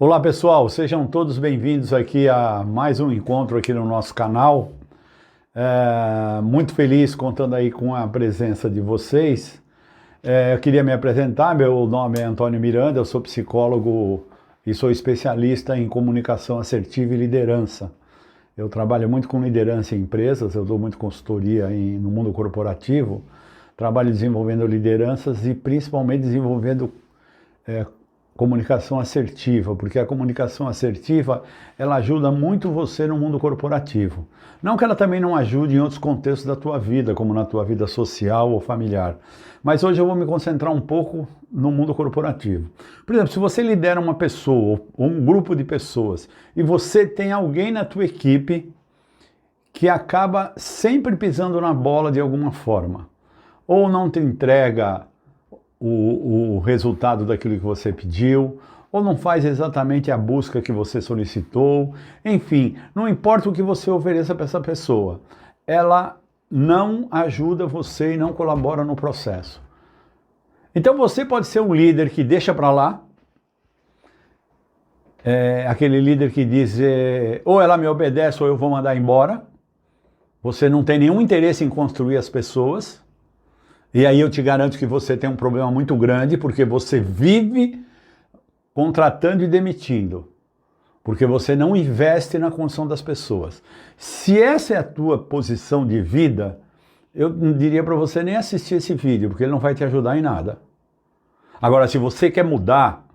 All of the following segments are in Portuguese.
Olá pessoal, sejam todos bem-vindos aqui a mais um encontro aqui no nosso canal. Muito feliz contando aí com a presença de vocês. Eu queria me apresentar, meu nome é Antônio Miranda, eu sou psicólogo e sou especialista em comunicação assertiva e liderança. Eu trabalho muito com liderança em empresas, eu dou muito consultoria no mundo corporativo, trabalho desenvolvendo lideranças e principalmente desenvolvendo comunicação assertiva, porque a comunicação assertiva, ela ajuda muito você no mundo corporativo. Não que ela também não ajude em outros contextos da tua vida, como na tua vida social ou familiar. Mas hoje eu vou me concentrar um pouco no mundo corporativo. Por exemplo, se você lidera uma pessoa ou um grupo de pessoas e você tem alguém na tua equipe que acaba sempre pisando na bola de alguma forma, ou não te entrega o resultado daquilo que você pediu, ou não faz exatamente a busca que você solicitou, enfim, não importa o que você ofereça para essa pessoa, ela não ajuda você e não colabora no processo. Então você pode ser um líder que deixa para lá, aquele líder que diz, ou ela me obedece ou eu vou mandar embora, você não tem nenhum interesse em construir as pessoas. E aí eu te garanto que você tem um problema muito grande, porque você vive contratando e demitindo, porque você não investe na construção das pessoas. Se essa é a tua posição de vida, eu não diria para você nem assistir esse vídeo, porque ele não vai te ajudar em nada. Agora, se você quer mudar,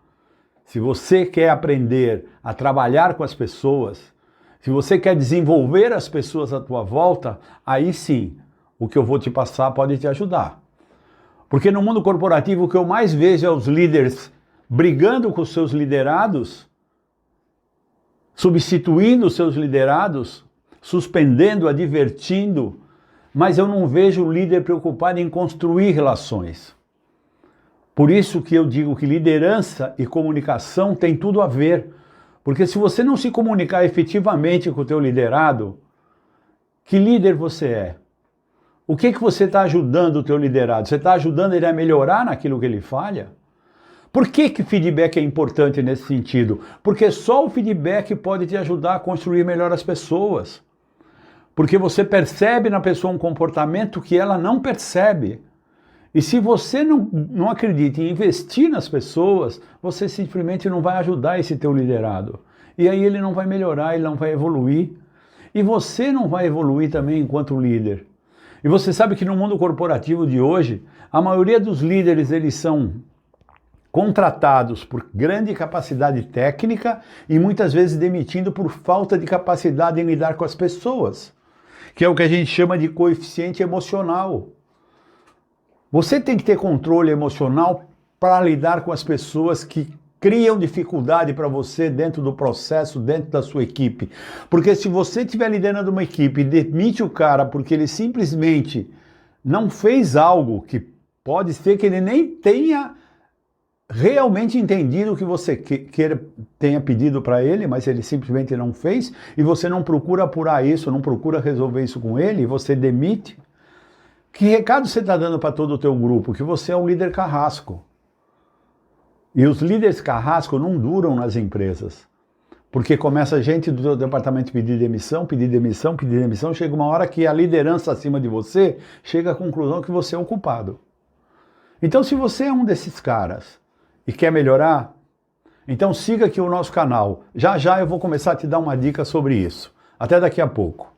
se você quer aprender a trabalhar com as pessoas, se você quer desenvolver as pessoas à tua volta, aí sim, o que eu vou te passar pode te ajudar. Porque no mundo corporativo o que eu mais vejo é os líderes brigando com os seus liderados, substituindo os seus liderados, suspendendo, advertindo, mas eu não vejo o líder preocupado em construir relações. Por isso que eu digo que liderança e comunicação tem tudo a ver. Porque se você não se comunicar efetivamente com o teu liderado, que líder você é? O que você está ajudando o teu liderado? Você está ajudando ele a melhorar naquilo que ele falha? Por que feedback é importante nesse sentido? Porque só o feedback pode te ajudar a construir melhor as pessoas. Porque você percebe na pessoa um comportamento que ela não percebe. E se você não acredita em investir nas pessoas, você simplesmente não vai ajudar esse teu liderado. E aí ele não vai melhorar, ele não vai evoluir. E você não vai evoluir também enquanto líder. E você sabe que no mundo corporativo de hoje, a maioria dos líderes, eles são contratados por grande capacidade técnica e muitas vezes demitindo por falta de capacidade em lidar com as pessoas, que é o que a gente chama de coeficiente emocional. Você tem que ter controle emocional para lidar com as pessoas que criam dificuldade para você dentro do processo, dentro da sua equipe. Porque se você estiver liderando uma equipe e demite o cara porque ele simplesmente não fez algo que pode ser que ele nem tenha realmente entendido o que você tenha pedido para ele, mas ele simplesmente não fez, e você não procura apurar isso, não procura resolver isso com ele, e você demite, que recado você está dando para todo o teu grupo? Que você é um líder carrasco. E os líderes carrasco não duram nas empresas, porque começa a gente do departamento pedir demissão, pedir demissão, pedir demissão, chega uma hora que a liderança acima de você chega à conclusão que você é o culpado. Então se você é um desses caras e quer melhorar, então siga aqui o nosso canal. Já já eu vou começar a te dar uma dica sobre isso. Até daqui a pouco.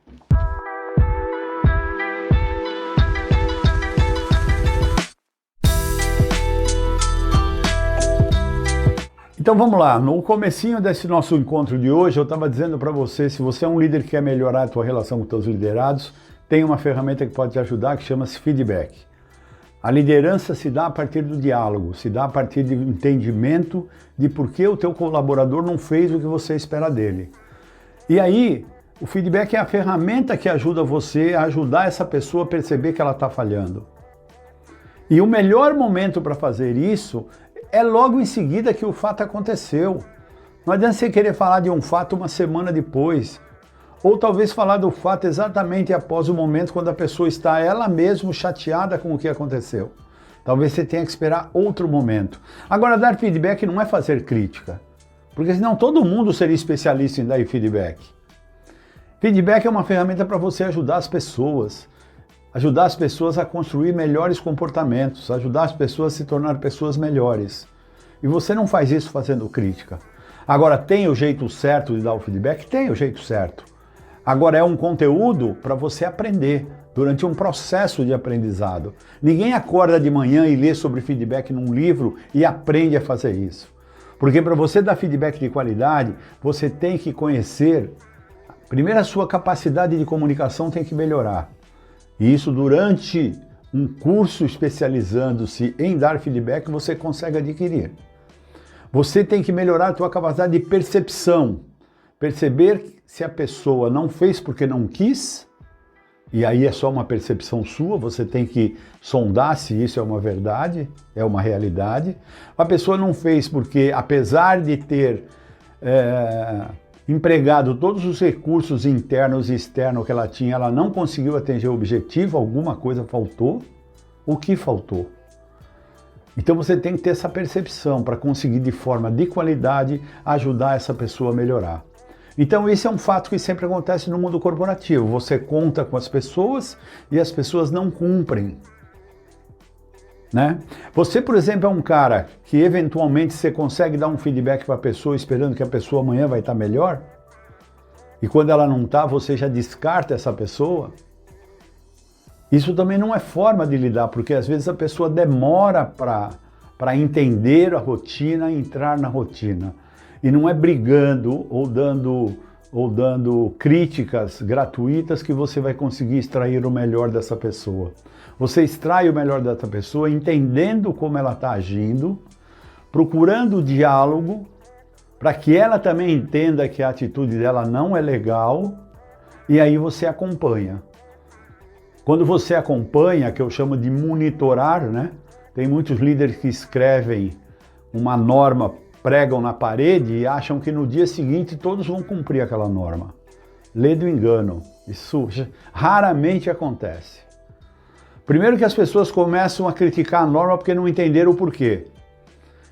Então vamos lá, no comecinho desse nosso encontro de hoje eu estava dizendo para você, se você é um líder que quer melhorar a tua relação com os teus liderados, tem uma ferramenta que pode te ajudar que chama-se feedback. A liderança se dá a partir do diálogo, se dá a partir do entendimento de por que o teu colaborador não fez o que você espera dele. E aí, o feedback é a ferramenta que ajuda você a ajudar essa pessoa a perceber que ela está falhando. E o melhor momento para fazer isso é logo em seguida que o fato aconteceu. Não adianta você querer falar de um fato uma semana depois. Ou talvez falar do fato exatamente após o momento quando a pessoa está ela mesma chateada com o que aconteceu. Talvez você tenha que esperar outro momento. Agora, dar feedback não é fazer crítica. Porque senão todo mundo seria especialista em dar feedback. Feedback é uma ferramenta para você ajudar as pessoas a construir melhores comportamentos, ajudar as pessoas a se tornar pessoas melhores. E você não faz isso fazendo crítica. Agora, tem o jeito certo de dar o feedback? Tem o jeito certo. Agora, é um conteúdo para você aprender, durante um processo de aprendizado. Ninguém acorda de manhã e lê sobre feedback num livro e aprende a fazer isso. Porque para você dar feedback de qualidade, você tem que conhecer, primeiro a sua capacidade de comunicação tem que melhorar. E isso durante um curso especializando-se em dar feedback, você consegue adquirir. Você tem que melhorar a sua capacidade de percepção. Perceber se a pessoa não fez porque não quis, e aí é só uma percepção sua, você tem que sondar se isso é uma verdade, é uma realidade. A pessoa não fez porque, apesar de ter empregado todos os recursos internos e externos que ela tinha, ela não conseguiu atingir o objetivo, alguma coisa faltou. O que faltou? Então você tem que ter essa percepção para conseguir de forma de qualidade ajudar essa pessoa a melhorar. Então esse é um fato que sempre acontece no mundo corporativo. Você conta com as pessoas e as pessoas não cumprem. Né? Você, por exemplo, é um cara que eventualmente você consegue dar um feedback para a pessoa esperando que a pessoa amanhã vai estar melhor? E quando ela não está, você já descarta essa pessoa? Isso também não é forma de lidar, porque às vezes a pessoa demora para entender a rotina, entrar na rotina. E não é brigando ou dando críticas gratuitas que você vai conseguir extrair o melhor dessa pessoa. Você extrai o melhor dessa pessoa entendendo como ela está agindo, procurando diálogo, para que ela também entenda que a atitude dela não é legal, e aí você acompanha. Quando você acompanha, que eu chamo de monitorar, né? Tem muitos líderes que escrevem uma norma, pregam na parede e acham que no dia seguinte todos vão cumprir aquela norma. Lê do engano. Isso raramente acontece. Primeiro que as pessoas começam a criticar a norma porque não entenderam o porquê.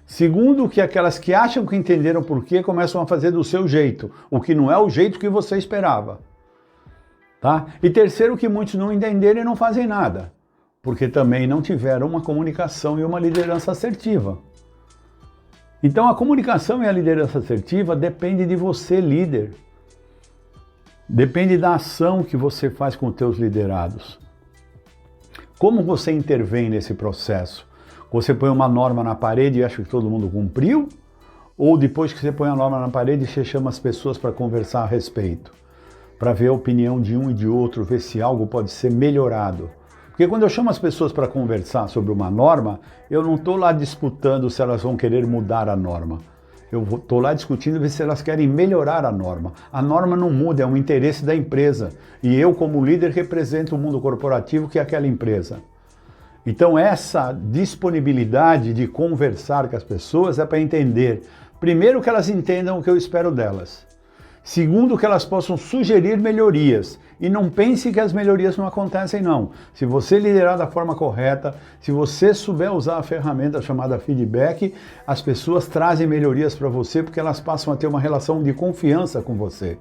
Segundo que aquelas que acham que entenderam o porquê começam a fazer do seu jeito, o que não é o jeito que você esperava. Tá? E terceiro que muitos não entenderam e não fazem nada, porque também não tiveram uma comunicação e uma liderança assertiva. Então a comunicação e a liderança assertiva depende de você, líder. Depende da ação que você faz com os teus liderados. Como você intervém nesse processo? Você põe uma norma na parede e acha que todo mundo cumpriu? Ou depois que você põe a norma na parede, você chama as pessoas para conversar a respeito? Para ver a opinião de um e de outro, ver se algo pode ser melhorado. Porque quando eu chamo as pessoas para conversar sobre uma norma, eu não estou lá disputando se elas vão querer mudar a norma. Eu estou lá discutindo ver se elas querem melhorar a norma. A norma não muda, é um interesse da empresa. E eu, como líder, represento o mundo corporativo que é aquela empresa. Então essa disponibilidade de conversar com as pessoas é para entender, primeiro, que elas entendam o que eu espero delas. Segundo, que elas possam sugerir melhorias. E não pense que as melhorias não acontecem, não. Se você liderar da forma correta, se você souber usar a ferramenta chamada feedback, as pessoas trazem melhorias para você porque elas passam a ter uma relação de confiança com você.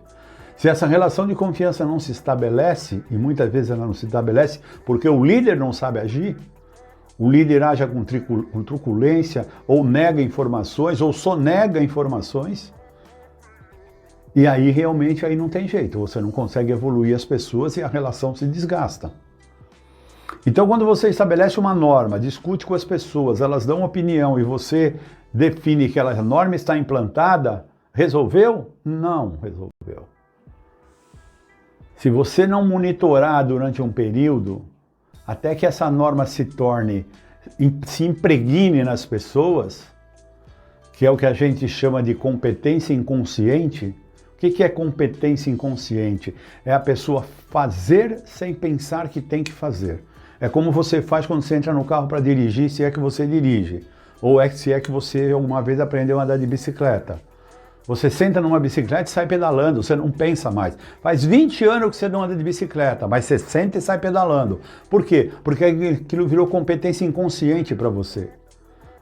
Se essa relação de confiança não se estabelece, e muitas vezes ela não se estabelece porque o líder não sabe agir, o líder age com truculência, ou nega informações, ou só nega informações, e aí realmente aí não tem jeito, você não consegue evoluir as pessoas e a relação se desgasta. Então quando você estabelece uma norma, discute com as pessoas, elas dão opinião e você define que a norma está implantada, resolveu? Não resolveu. Se você não monitorar durante um período, até que essa norma se impregne nas pessoas, que é o que a gente chama de competência inconsciente. O que é competência inconsciente? É a pessoa fazer sem pensar que tem que fazer. É como você faz quando você entra no carro para dirigir, se é que você dirige. Ou se é que você alguma vez aprendeu a andar de bicicleta. Você senta numa bicicleta e sai pedalando, você não pensa mais. Faz 20 anos que você não anda de bicicleta, mas você senta e sai pedalando. Por quê? Porque aquilo virou competência inconsciente para você.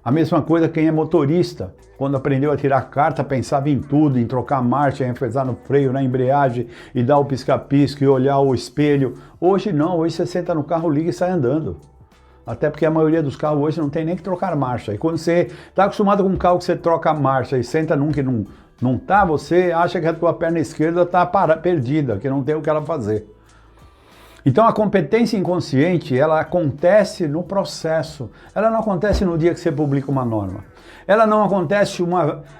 A mesma coisa quem é motorista. Quando aprendeu a tirar carta, pensava em tudo, em trocar marcha, em pesar no freio, na embreagem, e dar o pisca-pisca e olhar o espelho. Hoje não, hoje você senta no carro, liga e sai andando. Até porque a maioria dos carros hoje não tem nem que trocar marcha. E quando você está acostumado com um carro que você troca a marcha e senta num que não tá, você acha que a tua perna esquerda está perdida, que não tem o que ela fazer. Então a competência inconsciente, ela acontece no processo. Ela não acontece no dia que você publica uma norma. Ela não acontece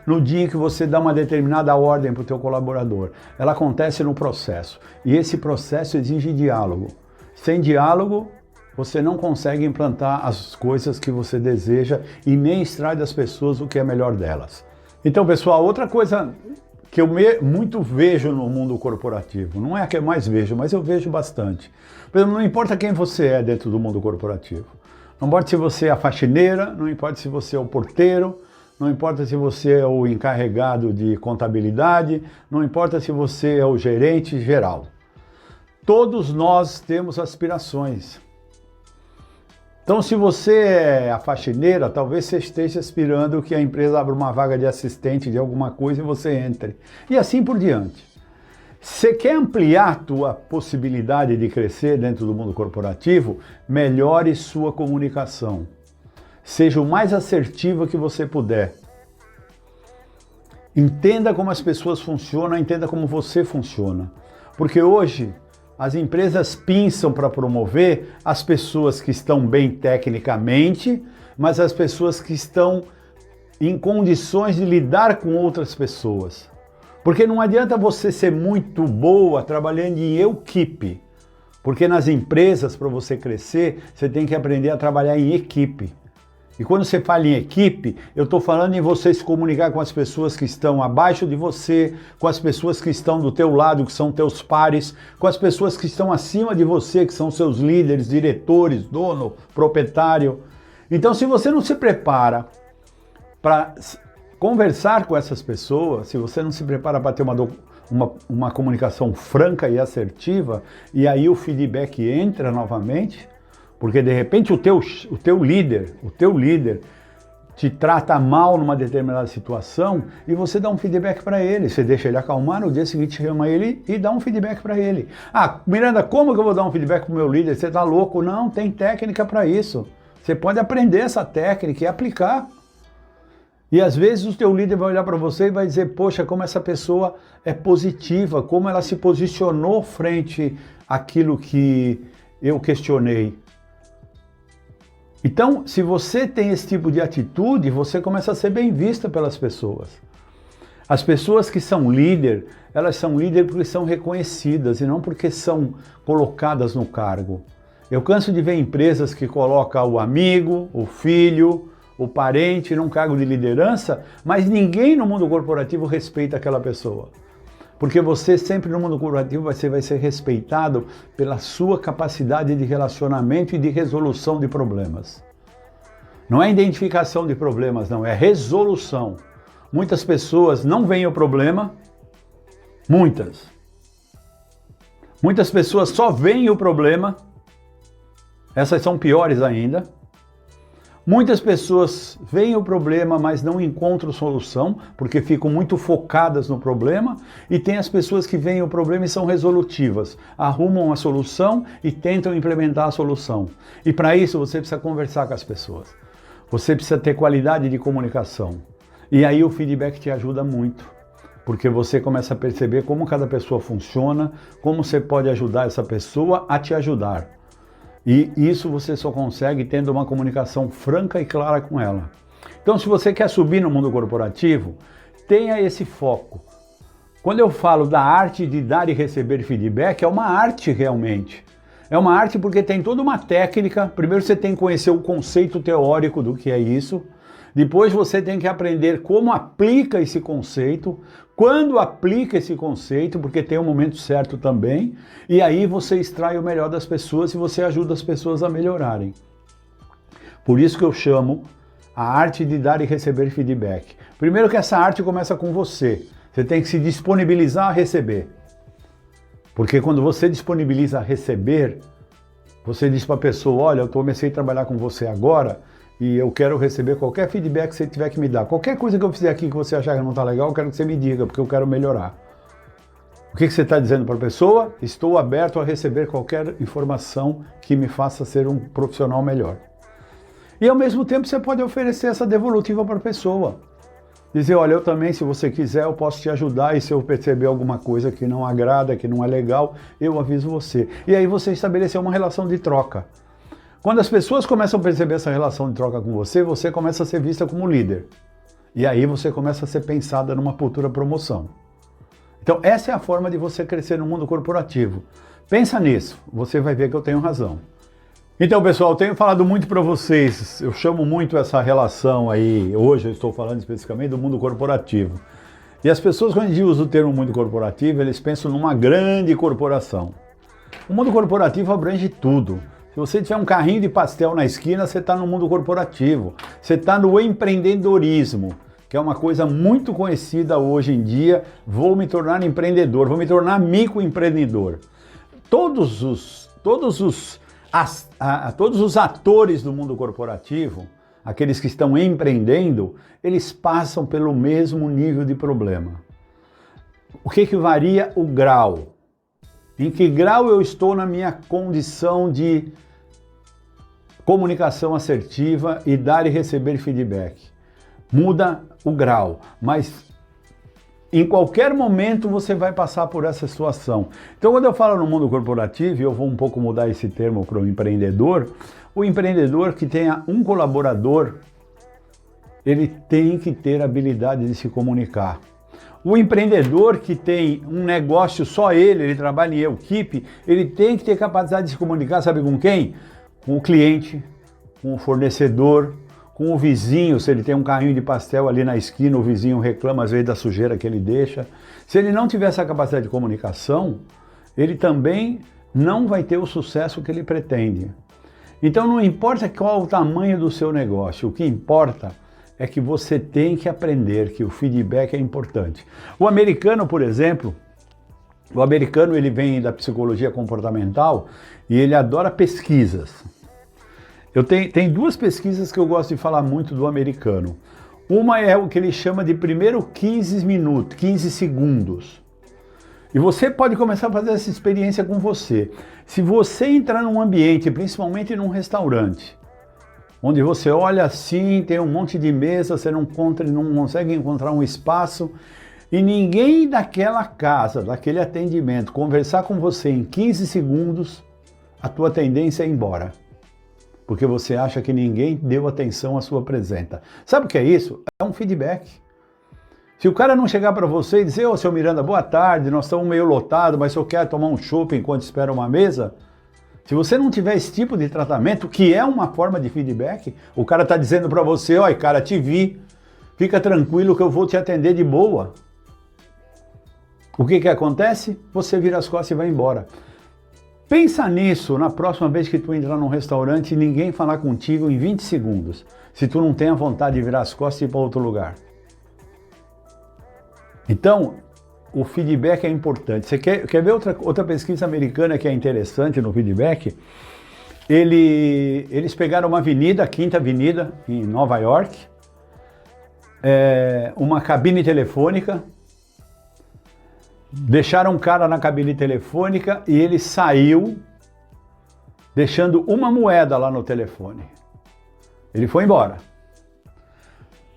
no dia que você dá uma determinada ordem para o teu colaborador. Ela acontece no processo. E esse processo exige diálogo. Sem diálogo, você não consegue implantar as coisas que você deseja e nem extrai das pessoas o que é melhor delas. Então, pessoal, outra coisa que eu muito vejo no mundo corporativo, não é a que eu mais vejo, mas eu vejo bastante. Por exemplo, não importa quem você é dentro do mundo corporativo. Não importa se você é a faxineira, não importa se você é o porteiro, não importa se você é o encarregado de contabilidade, não importa se você é o gerente geral. Todos nós temos aspirações. Então, se você é a faxineira, talvez você esteja aspirando que a empresa abra uma vaga de assistente de alguma coisa e você entre. E assim por diante. Você quer ampliar a tua possibilidade de crescer dentro do mundo corporativo? Melhore sua comunicação. Seja o mais assertiva que você puder. Entenda como as pessoas funcionam, entenda como você funciona. Porque hoje as empresas pensam para promover as pessoas que estão bem tecnicamente, mas as pessoas que estão em condições de lidar com outras pessoas. Porque não adianta você ser muito boa trabalhando em equipe. Porque nas empresas, para você crescer, você tem que aprender a trabalhar em equipe. E quando você fala em equipe, eu estou falando em você se comunicar com as pessoas que estão abaixo de você, com as pessoas que estão do teu lado, que são teus pares, com as pessoas que estão acima de você, que são seus líderes, diretores, dono, proprietário. Então, se você não se prepara para conversar com essas pessoas, se você não se prepara para ter uma comunicação franca e assertiva, e aí o feedback entra novamente, porque de repente o teu líder te trata mal numa determinada situação e você dá um feedback para ele. Você deixa ele acalmar, no dia seguinte chama ele e dá um feedback para ele. Ah, Miranda, como que eu vou dar um feedback para o meu líder? Você tá louco? Não, tem técnica para isso. Você pode aprender essa técnica e aplicar. E às vezes o teu líder vai olhar para você e vai dizer, poxa, como essa pessoa é positiva, como ela se posicionou frente àquilo que eu questionei. Então, se você tem esse tipo de atitude, você começa a ser bem vista pelas pessoas. As pessoas que são líder, elas são líder porque são reconhecidas e não porque são colocadas no cargo. Eu canso de ver empresas que colocam o amigo, o filho, o parente num cargo de liderança, mas ninguém no mundo corporativo respeita aquela pessoa. Porque você sempre no mundo corporativo você vai ser respeitado pela sua capacidade de relacionamento e de resolução de problemas. Não é identificação de problemas, não, é resolução. Muitas pessoas não veem o problema, muitas pessoas só veem o problema, essas são piores ainda. Muitas pessoas veem o problema, mas não encontram solução, porque ficam muito focadas no problema, e tem as pessoas que veem o problema e são resolutivas, arrumam a solução e tentam implementar a solução. E para isso você precisa conversar com as pessoas, você precisa ter qualidade de comunicação. E aí o feedback te ajuda muito, porque você começa a perceber como cada pessoa funciona, como você pode ajudar essa pessoa a te ajudar. E isso você só consegue tendo uma comunicação franca e clara com ela. Então, se você quer subir no mundo corporativo, tenha esse foco. Quando eu falo da arte de dar e receber feedback, é uma arte realmente. É uma arte porque tem toda uma técnica. Primeiro você tem que conhecer o conceito teórico do que é isso. Depois você tem que aprender como aplica esse conceito, quando aplica esse conceito, porque tem um momento certo também, e aí você extrai o melhor das pessoas e você ajuda as pessoas a melhorarem. Por isso que eu chamo a arte de dar e receber feedback. Primeiro que essa arte começa com você. Você tem que se disponibilizar a receber. Porque quando você disponibiliza a receber, você diz para a pessoa, olha, eu comecei a trabalhar com você agora, e eu quero receber qualquer feedback que você tiver que me dar. Qualquer coisa que eu fizer aqui que você achar que não está legal, eu quero que você me diga, porque eu quero melhorar. O que você está dizendo para a pessoa? Estou aberto a receber qualquer informação que me faça ser um profissional melhor. E ao mesmo tempo você pode oferecer essa devolutiva para a pessoa. Dizer, olha, eu também, se você quiser, eu posso te ajudar, e se eu perceber alguma coisa que não agrada, que não é legal, eu aviso você. E aí você estabeleceu uma relação de troca. Quando as pessoas começam a perceber essa relação de troca com você, você começa a ser vista como líder. E aí você começa a ser pensada numa futura promoção. Então essa é a forma de você crescer no mundo corporativo. Pensa nisso, você vai ver que eu tenho razão. Então, pessoal, eu tenho falado muito para vocês, eu chamo muito essa relação aí, hoje eu estou falando especificamente do mundo corporativo. E as pessoas, quando a gente usa o termo mundo corporativo, eles pensam numa grande corporação. O mundo corporativo abrange tudo. Se você tiver um carrinho de pastel na esquina, você está no mundo corporativo. Você está no empreendedorismo, que é uma coisa muito conhecida hoje em dia. Vou me tornar empreendedor, vou me tornar microempreendedor. Todos os atores do mundo corporativo, aqueles que estão empreendendo, eles passam pelo mesmo nível de problema. O que varia? O grau. Em que grau eu estou na minha condição de comunicação assertiva e dar e receber feedback. Muda o grau, mas em qualquer momento você vai passar por essa situação. Então, quando eu falo no mundo corporativo, eu vou um pouco mudar esse termo para o empreendedor que tenha um colaborador, ele tem que ter habilidade de se comunicar. O empreendedor que tem um negócio só ele trabalha em equipe, ele tem que ter capacidade de se comunicar, sabe com quem? Com o cliente, com o fornecedor, com o vizinho. Se ele tem um carrinho de pastel ali na esquina, o vizinho reclama às vezes da sujeira que ele deixa. Se ele não tiver essa capacidade de comunicação, ele também não vai ter o sucesso que ele pretende. Então não importa qual o tamanho do seu negócio, o que importa é que você tem que aprender que o feedback é importante. O americano, por exemplo, ele vem da psicologia comportamental e ele adora pesquisas. Tem duas pesquisas que eu gosto de falar muito do americano. Uma é o que ele chama de primeiro 15 segundos. E você pode começar a fazer essa experiência com você. Se você entrar num ambiente, principalmente num restaurante, onde você olha assim, tem um monte de mesa, você não consegue encontrar um espaço, e ninguém daquela casa, daquele atendimento, conversar com você em 15 segundos, a tua tendência é ir embora. Porque você acha que ninguém deu atenção à sua presença. Sabe o que é isso? É um feedback. Se o cara não chegar para você e dizer, ô, seu Miranda, boa tarde, nós estamos meio lotados, mas eu quero tomar um chopp enquanto espera uma mesa, se você não tiver esse tipo de tratamento, que é uma forma de feedback, o cara está dizendo para você, ó, cara, te vi, fica tranquilo que eu vou te atender de boa. O que acontece? Você vira as costas e vai embora. Pensa nisso na próxima vez que tu entrar num restaurante e ninguém falar contigo em 20 segundos, se tu não tem a vontade de virar as costas e ir para outro lugar. Então, o feedback é importante. Você quer ver outra pesquisa americana que é interessante no feedback? Eles pegaram uma avenida, a Quinta Avenida, em Nova York, uma cabine telefônica, deixaram um cara na cabine telefônica e ele saiu deixando uma moeda lá no telefone. Ele foi embora.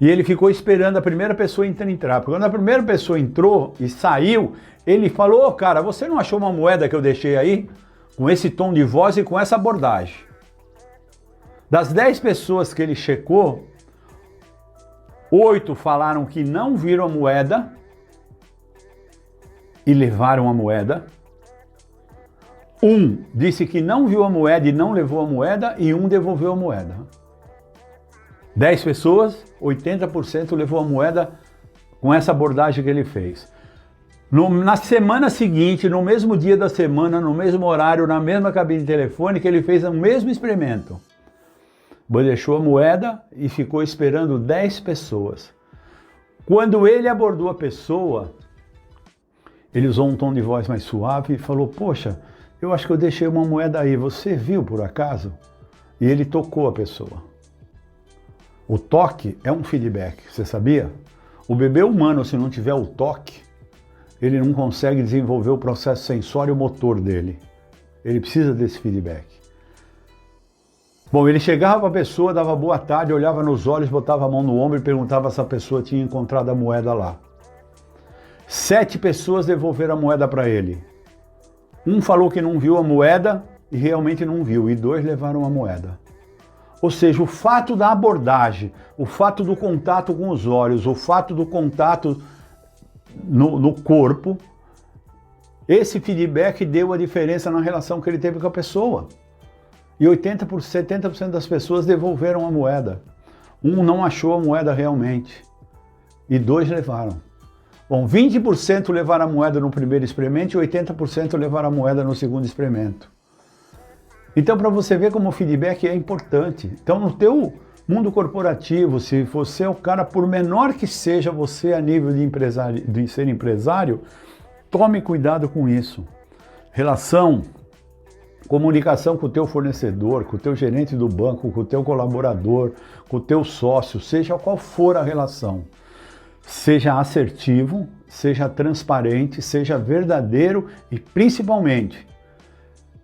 E ele ficou esperando a primeira pessoa entrar. Porque quando a primeira pessoa entrou e saiu, ele falou, ô cara, você não achou uma moeda que eu deixei aí? Com esse tom de voz e com essa abordagem. Das 10 pessoas que ele checou, 8 falaram que não viram a moeda e levaram a moeda. Um disse que não viu a moeda e não levou a moeda, e um devolveu a moeda. 10 pessoas, 80% levou a moeda com essa abordagem que ele fez. Na semana seguinte, no mesmo dia da semana, no mesmo horário, na mesma cabine telefônica, ele fez o mesmo experimento. Deixou a moeda e ficou esperando 10 pessoas. Quando ele abordou a pessoa, ele usou um tom de voz mais suave e falou, poxa, eu acho que eu deixei uma moeda aí, você viu por acaso? E ele tocou a pessoa. O toque é um feedback, você sabia? O bebê humano, se não tiver o toque, ele não consegue desenvolver o processo sensório-motor dele. Ele precisa desse feedback. Bom, ele chegava para a pessoa, dava boa tarde, olhava nos olhos, botava a mão no ombro e perguntava se a pessoa tinha encontrado a moeda lá. 7 pessoas devolveram a moeda para ele. Um falou que não viu a moeda e realmente não viu, e 2 levaram a moeda. Ou seja, o fato da abordagem, o fato do contato com os olhos, o fato do contato no corpo, esse feedback deu a diferença na relação que ele teve com a pessoa. E 70% das pessoas devolveram a moeda. Um não achou a moeda realmente. E 2 levaram. Bom, 20% levaram a moeda no primeiro experimento e 80% levaram a moeda no segundo experimento. Então, para você ver como o feedback é importante. Então, no teu mundo corporativo, se você é o cara, por menor que seja você a nível de ser empresário, tome cuidado com isso. Relação, comunicação com o teu fornecedor, com o teu gerente do banco, com o teu colaborador, com o teu sócio, seja qual for a relação. Seja assertivo, seja transparente, seja verdadeiro e, principalmente,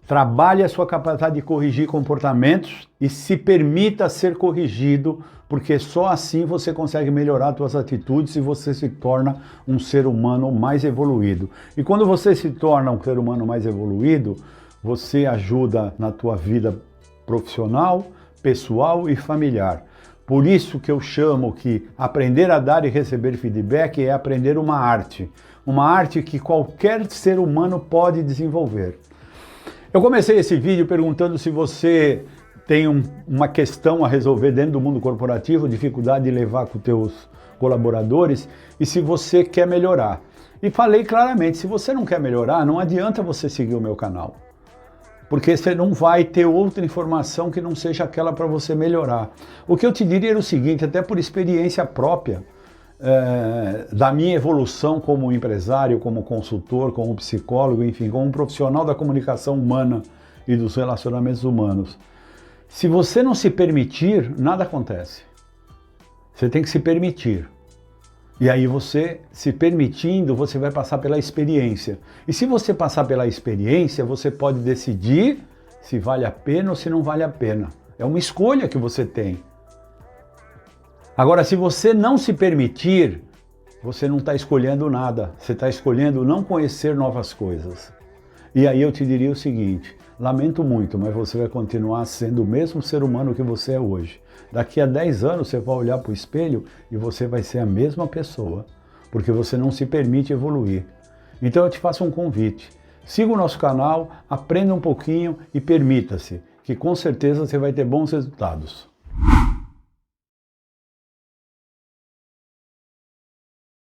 trabalhe a sua capacidade de corrigir comportamentos e se permita ser corrigido, porque só assim você consegue melhorar as suas atitudes e você se torna um ser humano mais evoluído. E quando você se torna um ser humano mais evoluído, você ajuda na tua vida profissional, pessoal e familiar. Por isso que eu chamo que aprender a dar e receber feedback é aprender uma arte que qualquer ser humano pode desenvolver. Eu comecei esse vídeo perguntando se você tem uma questão a resolver dentro do mundo corporativo, dificuldade de levar com os teus colaboradores e se você quer melhorar. E falei claramente, se você não quer melhorar, não adianta você seguir o meu canal. Porque você não vai ter outra informação que não seja aquela para você melhorar. O que eu te diria era o seguinte, até por experiência própria, da minha evolução como empresário, como consultor, como psicólogo, enfim, como um profissional da comunicação humana e dos relacionamentos humanos. Se você não se permitir, nada acontece. Você tem que se permitir. E aí você, se permitindo, você vai passar pela experiência. E se você passar pela experiência, você pode decidir se vale a pena ou se não vale a pena. É uma escolha que você tem. Agora, se você não se permitir, você não está escolhendo nada. Você está escolhendo não conhecer novas coisas. E aí eu te diria o seguinte, lamento muito, mas você vai continuar sendo o mesmo ser humano que você é hoje. Daqui a 10 anos você vai olhar para o espelho e você vai ser a mesma pessoa, porque você não se permite evoluir. Então eu te faço um convite. Siga o nosso canal, aprenda um pouquinho e permita-se, que com certeza você vai ter bons resultados.